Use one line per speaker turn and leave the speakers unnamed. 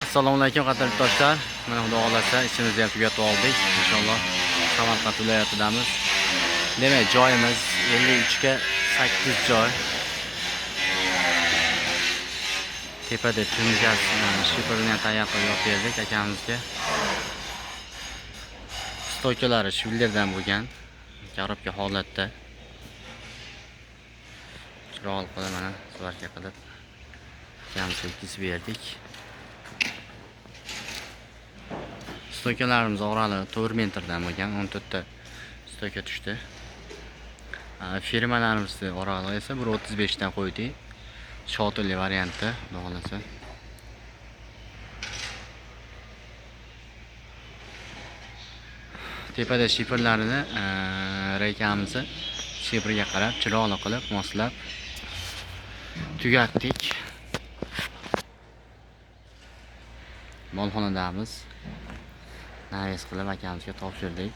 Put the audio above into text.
Assalomu alaykum qadrli do'stlar. Mana xudo xolasa ishimizni ham tugatib oldik. Inshaalloh Samarqand viloyatidamiz. Demak, joyimiz 53 ga 8 joy. Tepada tunjas shiferni tayyor qilib berdik akamizga. Stoykalari shvillerdan bo'lgan. Jarobga holatda. Chiroq qilib mana svarka qilib akamizga yetkazib berdik. Stoykalarimiz orali 4 metrdan bo'lgan, 14 ta stoyka tushdi. Firmalarimizni orali esa 1.35 dan qo'ydik. Shotli variantda, xudo xolasa. Tepada shiferlarini reykamizni shiferga qarab, chiroqli qilib moslab tugatdik. Molxonadamiz navis qilib akamizga topshirdik.